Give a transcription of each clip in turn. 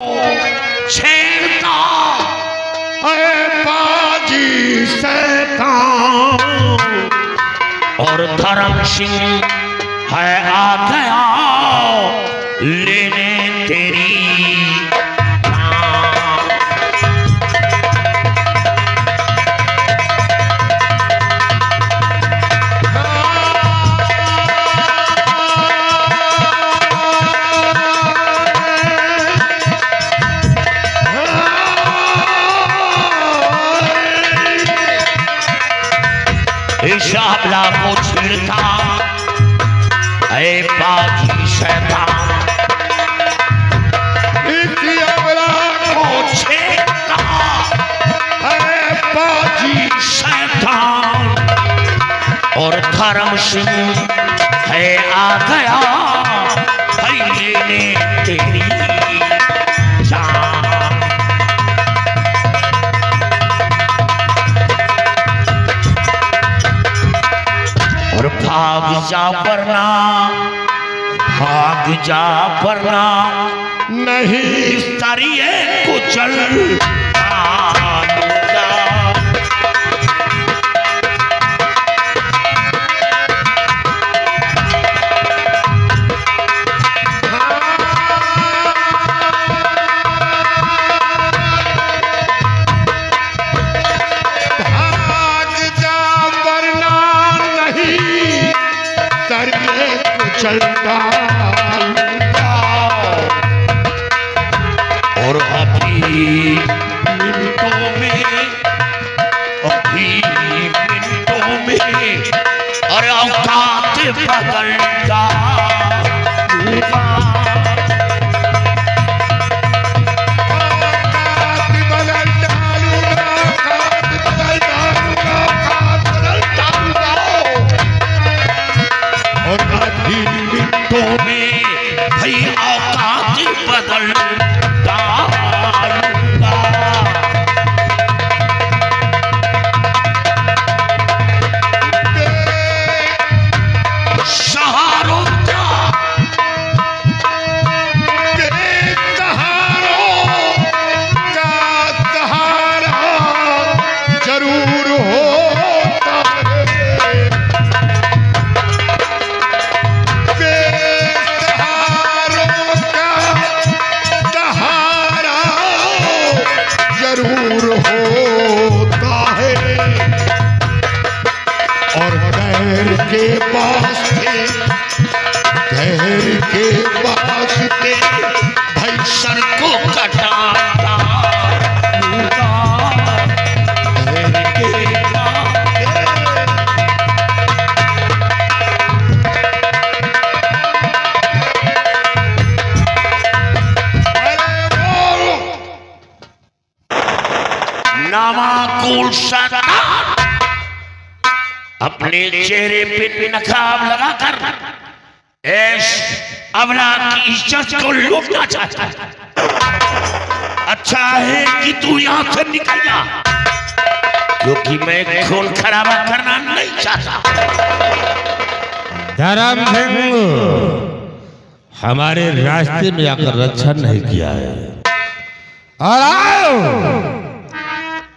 छेड़ता बाजी शैतान और धर्म सिंह है आ गया लेने तेरी शाबला को छेड़ता है बाजी शैतान, शाबला को छेड़ता है बाजी शैतान और धर्म सिंह है आ गया है लेने तेरी जान। और भाग जा वरना नहीं सरिये कुचल चलता और अभी मिनटों में और औकात बदलता में भाई औकात बदलता सहारों का सहारा जरूर होता जरूर होता है और गैर के वास्ते भाई सर को कटाता नामाकुल शैतान अपने चेहरे पे नकाब लगाकर ऐश अबला की इज्जत को लूटना चाहता है। अच्छा है कि तू यहां से निकल जा क्योंकि मैं खून खराबा करना नहीं चाहता। धर्म सिंह हमारे रास्ते में आकर रक्षा नहीं किया है और आओ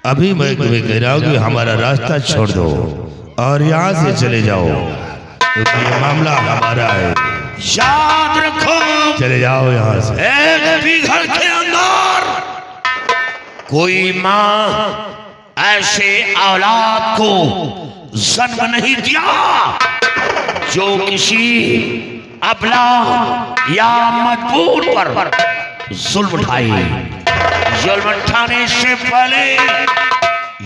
अभी मैं तुम्हें कह रहा हूं कि हमारा रास्ता छोड़ दो और यहाँ से चले जाओ क्योंकि ये मामला हमारा है। याद रखो चले जाओ यहाँ से। एक भी घर के अंदर कोई माँ ऐसे औलाद को जन्म नहीं दिया जो किसी अबला या मजबूर पर जुल्म उठाए। जुल्म उठाने से पहले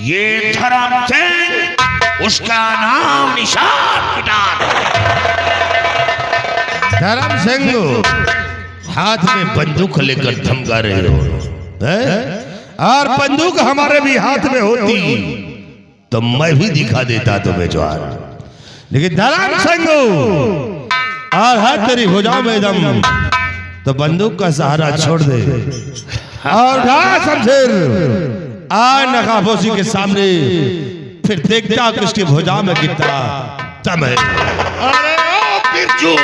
ये धर्म सिंह उसका नाम निशान मिटा दे। धर्म सिंह हाथ में बंदूक लेकर धमका रहे हो और बंदूक हमारे भी हाथ में होती तो मैं भी दिखा देता तुम्हें ज्वार। लेकिन धर्म सिंह और हाथ तेरी भुजाओं में दम तो बंदूक का सहारा छोड़ दे और शमशेर आ नकाबोसी के सामने फिर देखता किसकी भुजा में कितना दम है। अरे ओ बिरजू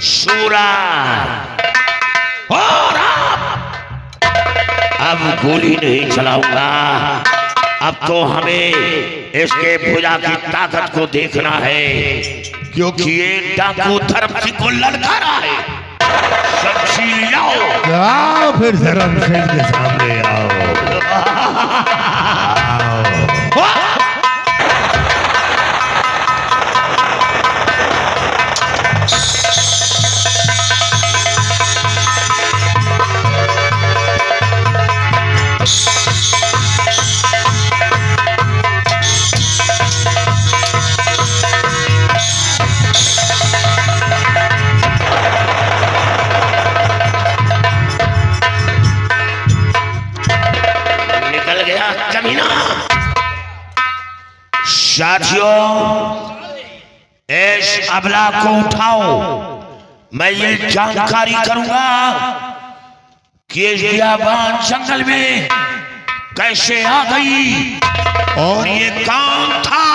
सूरा और आप अब गोली नहीं चलाऊंगा। अब तो हमें इसके भुजा की ताकत को देखना है, क्योंकि ये डाकू धर्म सिंह को लड़का रहा है। शमशीर लाओ। आओ फिर धर्म सिंह के सामने आओ। साथियों, इस अबला को उठाओ। मैं ये जानकारी करूंगा कि इस बियाबान जंगल में कैसे आ गई और ये कौन था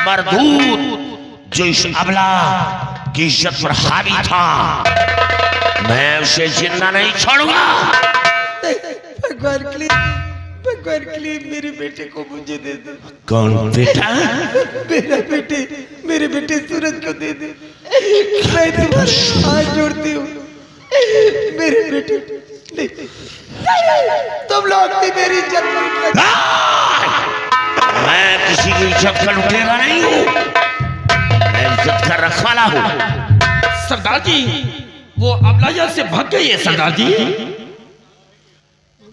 मरदूद जो इस अबला की इज्जत पर हावी था। मैं उसे जिंदा नहीं छोड़ूंगा। भगवान के लिए मेरे बेटे को मुझे दे दो। कौन बेटा? मेरे बेटे सूरज को दे दे। मैं तुम्हारे हाथ जोड़ती हूँ। मेरे बेटे नहीं, तुम लोग भी मेरी इज्जत लूट। मैं किसी की इज्जत का लुटेरा नहीं हूँ, मैं इज्जत का रखवाला हूँ। सरदार जी, वो अबला यहाँ से भाग गई है सरदार जी।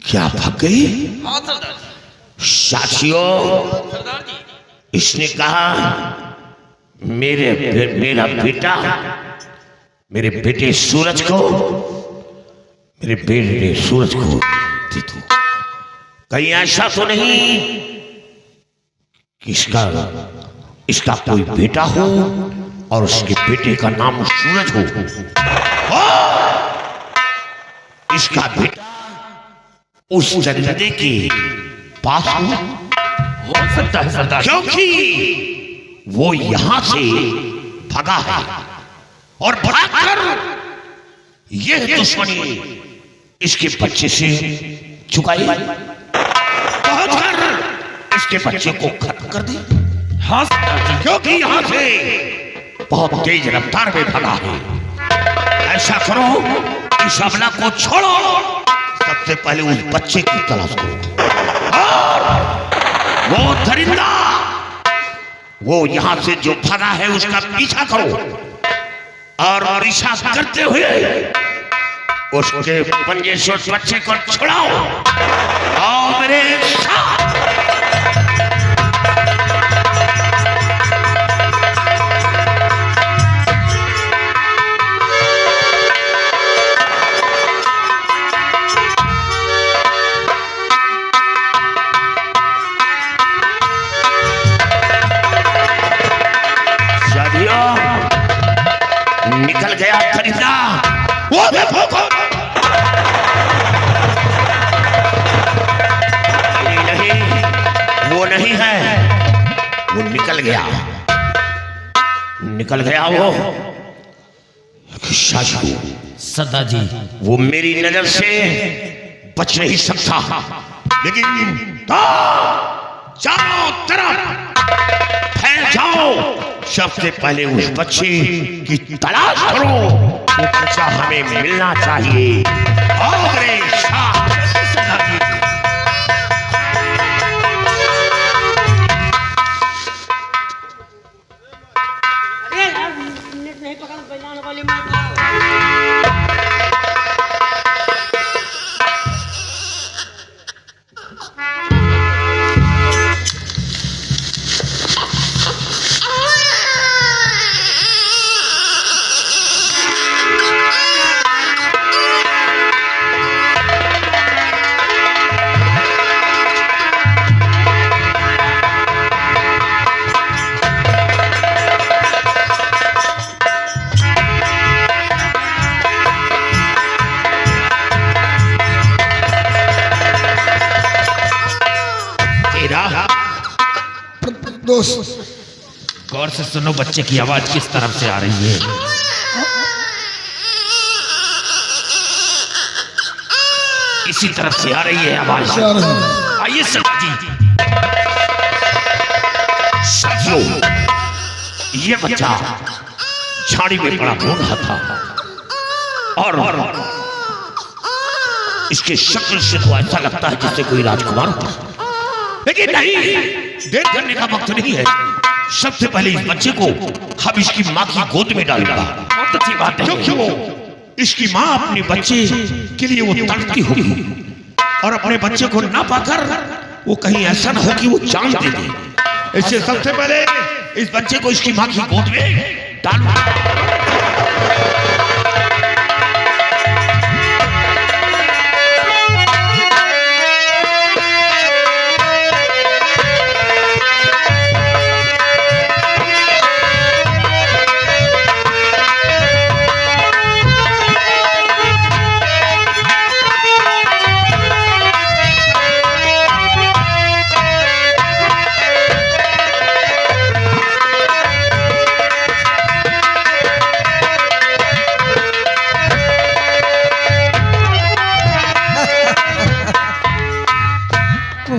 क्या भाग गई? हाँ सरदार जी। साथियों, सरदार जी, इसने कहा मेरा बेटा, मेरे बेटे सूरज को दे दो। कहीं ऐसा तो नहीं कि इसका कोई बेटा हो और उसके बेटे का नाम सूरज हो। इसका बेटा उस जंगले के पास हो सकता है सरदार, क्योंकि वो यहां से भागा है और भागकर यह दुश्मनी इसके बच्चे से चुकाई, पहुंचकर इसके बच्चे को खत्म कर दी। हाँ सरदार जी, क्योंकि यहां से बहुत तेज रफ्तार में भागा है। ऐसा करो, इस अबला को छोड़ो, सबसे पहले उस बच्चे की तलाश करो और वो दरिंदा, वो यहां से जो भागा है उसका पीछा करो और पीछा करते हुए उसके पंजे से उस बच्चे को छुड़ाओ और मेरे साथ। निकल गया फरिश्ता। वो देखो, नहीं, वो नहीं है, वो निकल गया वो। शाशु सरदार जी, वो मेरी नजर से बच नहीं सकता, लेकिन चारों तरफ फैल जाओ। सबसे पहले उस बच्चे की तलाश करो, वो बच्चा हमें मिलना चाहिए। और नहीं पकड़ बैलान वाले मार। दोस्त, गौर से सुनो, बच्चे की आवाज किस तरफ से आ रही है। इसी तरफ से आ रही है आवाज। आइए सरदार जी। साथियों, ये बच्चा झाड़ी में पड़ा हो रहा था और इसके शक्ल से तो ऐसा लगता है जैसे कोई राजकुमार हो, लेकिन नहीं, देर करने का वक्त नहीं है। सबसे पहले इस बच्चे को हम इसकी माँ की गोद में डालेंगे। बहुत अच्छी बात है, क्योंकि वो इसकी माँ अपने बच्चे के लिए वो तड़पती होगी और अपने बच्चे को ना पाकर वो कहीं ऐसा ना हो कि वो जान दे दे। इससे सबसे पहले इस बच्चे को इसकी माँ की गोद में डालूंगा।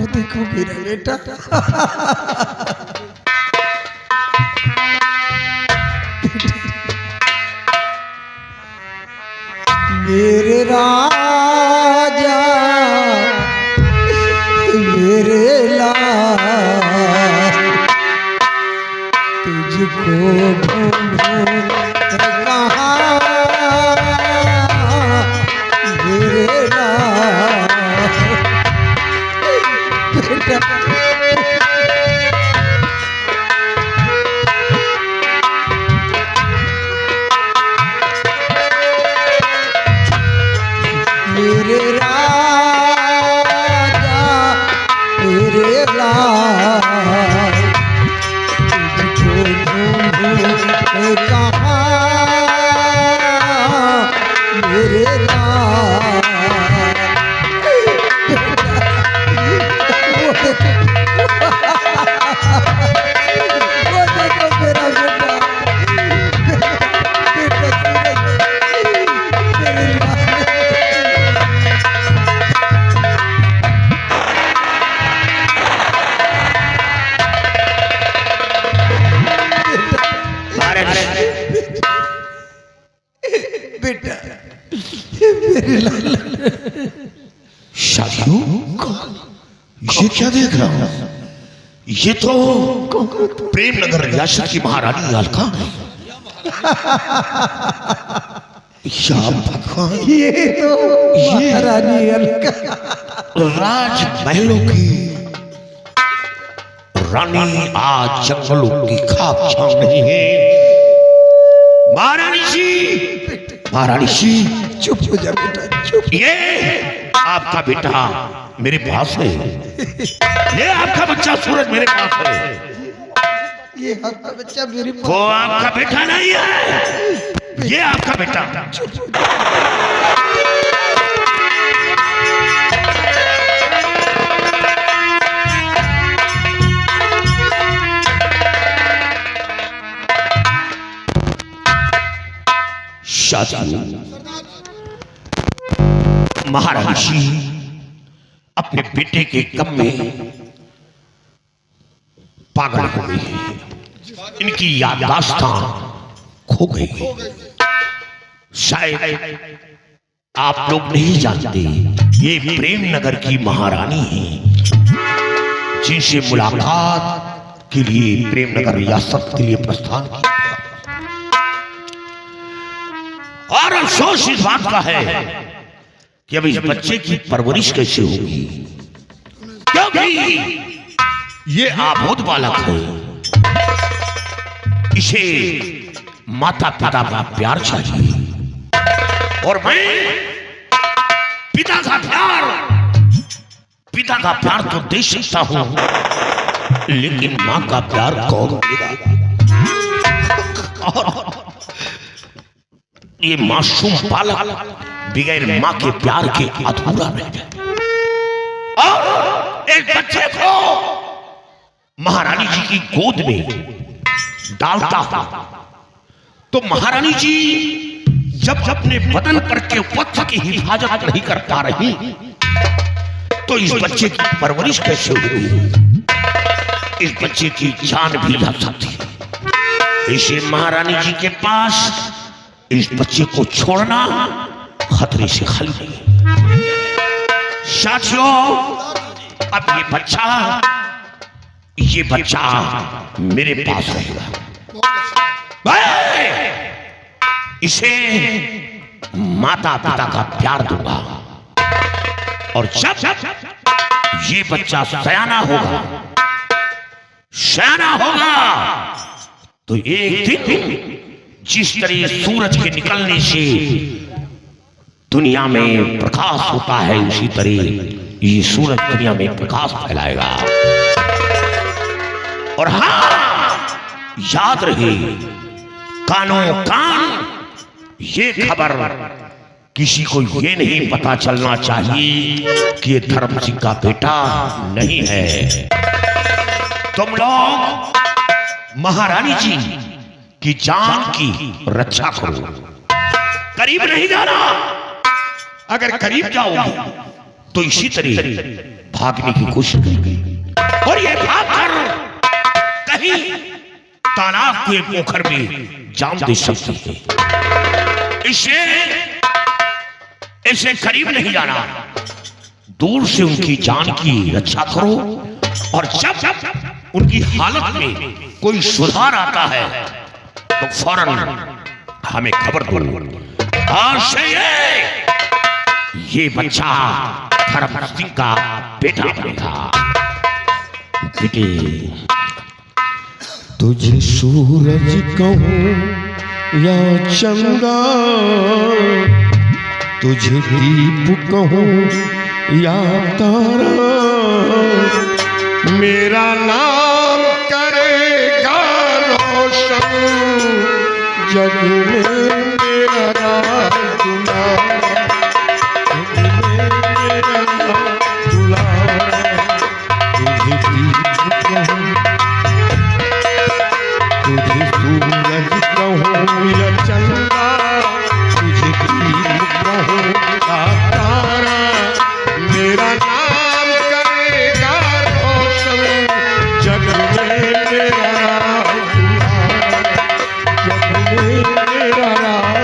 देखो मेरा बेटा, मेरे राजा मेरे लाल, तुझको ढूंढूं कहाँ मेरे लाल। मेरे राजा मेरे लाल, तुझको ढूंढूं कहाँ मेरे लाल। वो देखो मेरा बेटा, बेटा मेरे लाल। बेटा मेरे लाल। साथियों, ये क्या देख रहा हूं? ये तो प्रेम नगर रियासत की महारानी अलका है। या भगवान, ये तो महारानी अलका राजमहलों की रानी आज जंगलों की खाक छान रही है। महारानी जी, महारानी जी, चुप हो जा बेटा, चुप। ये आपका बेटा मेरे पास है, ये आपका बच्चा सूरज मेरे पास है। ये आपका बच्चा मेरे पास। वो आपका बेटा नहीं है, ये आपका बेटा। साथियों, महारानी जी अपने बेटे के गम में पागल हो गई है। इनकी याददाश्त खो गई। शायद आप लोग नहीं जानते, ये प्रेम नगर की महारानी है, जिनसे मुलाकात के लिए प्रेम नगर रियासत के लिए प्रस्थान किया। और अफसोस इस बात का है कि अब इस बच्चे की परवरिश कैसे होगी, क्योंकि ये आबोध बालक है। इसे माता पिता का प्यार चाहिए और मैं पिता का प्यार तो दे सकता हूं, लेकिन मां का प्यार कौन देगा? ये मासूम बालक बगैर मां के प्यार के अधूरा रह जाए। और एक बच्चे को महारानी जी की गोद में डालता हूं तो महारानी जी जब अपने बदन पर के वत्स की हिफाजत नहीं कर पा रही तो इस बच्चे की परवरिश कैसे होगी? इस बच्चे की जान भी जा सकती है। इसे महारानी जी के पास इस बच्चे को छोड़ना खतरे से खाली नहीं। साथियों, अब ये बच्चा मेरे पास रहेगा। इसे माता पिता का प्यार दूंगा और जब ये बच्चा सयाना होगा तो एक दिन जिस तरह सूरज के निकलने से दुनिया में प्रकाश होता है, उसी तरह ये सूरज दुनिया में प्रकाश फैलाएगा। और हाँ, याद रहे, कानों कान ये खबर किसी को ये नहीं पता चलना चाहिए कि ये धर्म सिंह का बेटा नहीं है। तुम लोग महारानी जी की जान की रक्षा करो, करीब नहीं जाना। अगर करीब जाओगे तो इसी तरह भागने की कोशिश करोगे और ये भागकर कहीं तालाब के पोखर में जान दे सकते हैं। इसे करीब नहीं जाना, दूर से उनकी जान की रक्षा करो और जब उनकी हालत में कोई सुधार आता है तो फौरन हमें खबर दो। आज से ये बच्चा धर्म सिंह का बेटा बनेगा। बेटे, तुझे सूरज कहूं या चंदा, तुझे दीप कहूं या तारा, मेरा नाम करेगा रोशन जग में, मेरा राज दुलारा, जग में मेरा राज दुलारा। तुझे दीप कहूं, तुझे सूरज कहूं या चंदा, तुझे दीप कहूं या तारा, मेरा नाम करेगा रोशन जग में, मेरा राज दुलारा, जग में मेरा राज।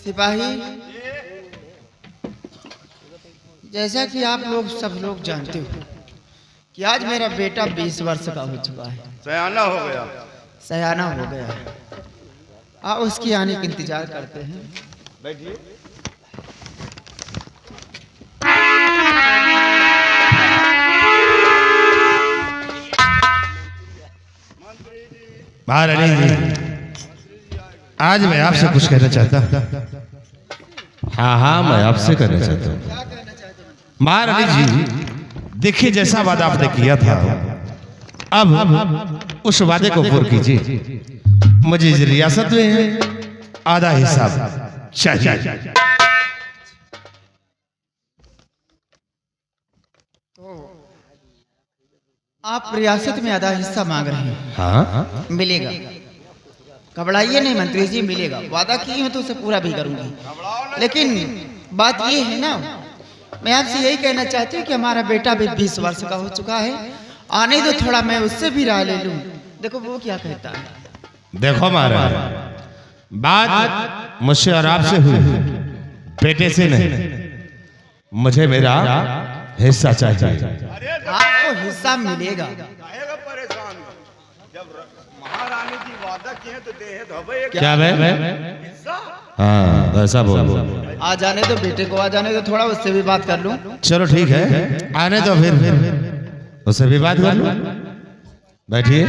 सिपाही, जैसा कि आप लोग सब लोग जानते हो कि आज मेरा बेटा 20 वर्ष का हो चुका है, सयाना हो गया है। आप उसकी आने का इंतजार करते हैं। बैठिए। महारानी जी, आज मैं आपसे कुछ कहना चाहता हूँ। हाँ, मैं आपसे कहना चाहता हूँ। महारानी जी, देखिए जैसा वादा आपने किया था, अब उस वादे को पूरा कीजिए। मुझे इस रियासत में आधा हिस्सा चाहिए। आप रियासत में आधा हिस्सा मांग रहे हैं? हाँ, मिलेगा, घबराइए नहीं मंत्री जी, मिलेगा। वादा की हो तो उसे पूरा भी करूंगी। लेकिन बात ये है ना, मैं आपसे यही कहना चाहती हूँ कि हमारा बेटा भी 20 वर्ष का हो चुका है। आने दो थोड़ा, मैं उससे भी राय ले लूं। देखो वो क्या कहता है। देखो महाराज, बात मुझसे और आपसे हुई, बेटे से नहीं। मुझे मेरा हिस्सा चाहिए। आपको हिस्सा मिलेगा। महारानी जी वादा किए तो दे दो। क्या भाई? हाँ, वैसा बोलो। आ जाने दो बेटे को, आ जाने दो थोड़ा, उससे भी बात कर लूं। चलो ठीक है, आने दो, फिर उससे भी बात कर लूं। बैठिए।